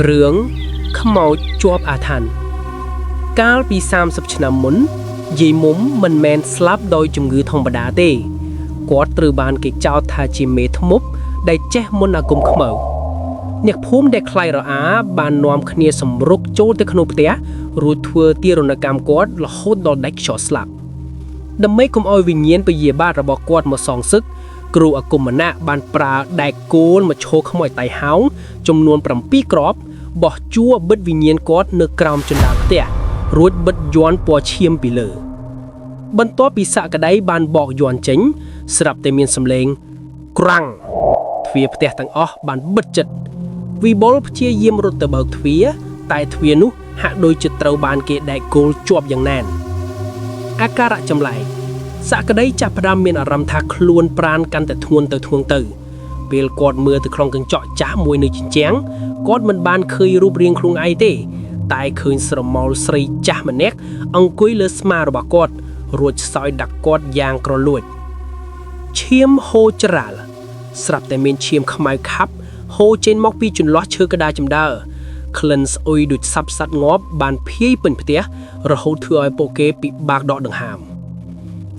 រឿងខ្មោចជាប់អាថ័ន្តកាលពី30ឆ្នាំមុនយាយមុំមិនមែនស្លាប់ដោយជំងឺធម្មតាទេគាត់ត្រូវបានគេចោទថាជាមេធ្មប់ដែលចេះមន្តអាគមខ្មៅអ្នកភូមិដែលខ្លាចរអាបាននាំគ្នាសម្រុកចូលទៅក្នុងផ្ទះរួចធ្វើទារុណកម្មគាត់រហូតដល់ដាច់ខ្យល់ស្លាប់ដើម្បីកុំឲ្យវិញ្ញាណពយាបាទរបស់គាត់មកសងសឹកគ្រូអាគមម្នាក់បានប្រើដែកគោលមកឈោខ្មោចតៃហោងចំនួន7គ្រាប់បោះជួបិទវិញ្ញាណគាត់នៅក្រោមជណ្ដើរផ្ទះរួចបិទយ័ន្តពណ៌ឈាមពីលើបន្ទាប់ពីសក្តីបានបកយ័ន្តចេញស្រាប់តែមានសំឡេងក្រាំងទ្វារផ្ទះទាំងអស់បានបិទជិតវិបុលព្យាយាមរត់ទៅបើកទ្វារតែទ្វារនោះហាក់ដូចជាត្រូវបានគេដែកគោលជាប់យ៉ាងណែនអាការៈចម្លែកសក្តីចាប់ផ្ដើមមានអារម្មណ៍ថាខ្លួនប្រាណកាន់តែធ្ងន់ទៅពេលគាត់មើលទៅក្នុងកញ្ចក់ចាស់មួយនៅជញ្ជាំងគាត់មិនបានឃើញរូបរាងខ្លួនឯងទេតែឃើញស្រមោលស្រីចាស់ម្នាក់អង្គុយលើស្មារបស់គាត់រួចសោយដាក់គាត់យ៉ាងក្រលួចឈាមហូរច្រាលស្រាប់តែមានឈាមខ្មៅខាប់ហូរចេញមកពីចន្លោះឈើក្តារចម្ដើរក្លិនស្អុយដូចសាប់សត្វងាប់បានភាយពេញផ្ទះរហូតធ្វើឲ្យពួកគេពិបាកដកដង្ហើម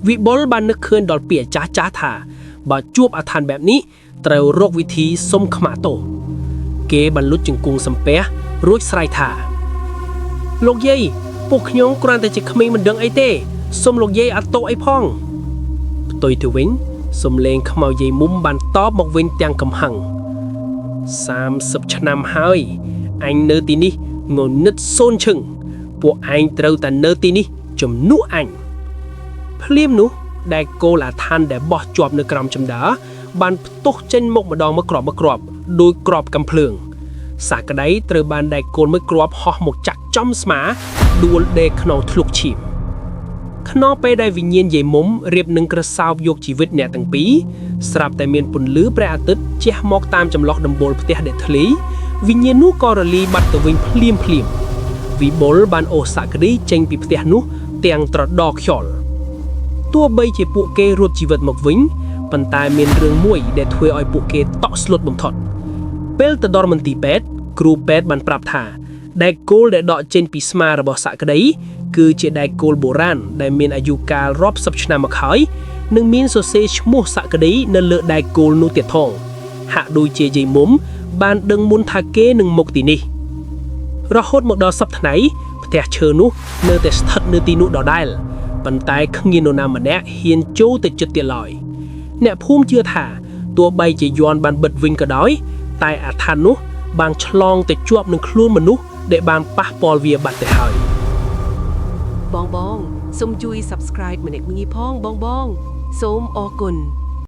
វិបុលបាននឹកឃើញដល់ពាក្យចាស់ថាបើជួបអាថ័ន្តបែបនេះត្រូវរកវិធីសុំខ្មាទោសគេបានលុតជង្គង់សំពះរួចស្រែកថាលោកយាយពួកខ្ញុំគ្រាន់តែជាក្មេងមិនដឹងអីទេសុំលោកយាយអត់ទោសអីផងផ្ទុយទៅវិញសំឡេងខ្មៅយាយមុំបានតបមកវិញទាំងកំហឹង30ឆ្នាំហើយអញនៅទីនេះងងឹតសូនឈឹងពួកឯងត្រូវតែនៅទីនេះជំនួសអញភ្លាមនោះដែលគោលអាថ័ន្តដែលបោះជាប់នៅក្រោមជណ្ដើរបានផ្ទុះចេញមុខម្ដងមកគ្រាប់ដោយក្របកំភ្លើងសាក្តីត្រូវបានដែកគោលមួយគ្រាប់ហោះមកចាក់ចំស្មាដួលដេកក្នុងធ្លុកឈាមក្នុងពេលដែលវិញ្ញាណយាយមុំរៀបនឹងក្រសោបយកជីវិតអ្នកទាំងពីរស្រាប់តែមានពន្លឺព្រះអាទិត្យជះមកតាមចន្លោះដំបូលផ្ទះដែលធ្លីវិញ្ញាណនោះក៏រលាយបាត់ទៅវិញភ្លាមវិបុលបានអូសសក្តីចេញពីផ្ទះនោះទាំងត្រដកខ្យល់ទោះបីជាពួកគេរត់ជីវិតមកវិញប៉ុន្តែមានរឿងមួយដែលធ្វើឲ្យពួកគេតក់ស្លុតបំផុតពេលទៅដល់មន្ទីរពេទ្យគ្រូពេទ្យបានប្រាប់ថាដែកគោលដែលដកចេញពីស្មារបស់សក្តីគឺជាដែកគោលបុរាណដែលមានអាយុកាលរាប់សិបឆ្នាំមកហើយនិងមានសរសេរឈ្មោះសក្តីនៅលើដែកគោលនោះទៀតផងហាក់ដូចជាយាយមុំបានដឹងមុនថាគេនឹងមកទីនេះរហូតមកដល់សប្តាហ៍ថ្ងៃផ្ទះឈើនោះនៅតែស្ថិតនៅទីនោះដដែលប៉ុន្តែគ្មាននរណាម្នាក់ហ៊ានចូលទៅជិតទៀតឡើយអ្នកភូមិជឿថាទោះបីជាយ័ន្តបានបិទវិញក៏ដោយតែអាថ័ន្តនោះបានឆ្លងទៅជាប់នឹងខ្លួនមនុស្សដែលបានប៉ះពាល់វាបាត់ទៅហើយបងសូមជួយ subscribe ម្នាក់មួយផងបងសូមអរគុណ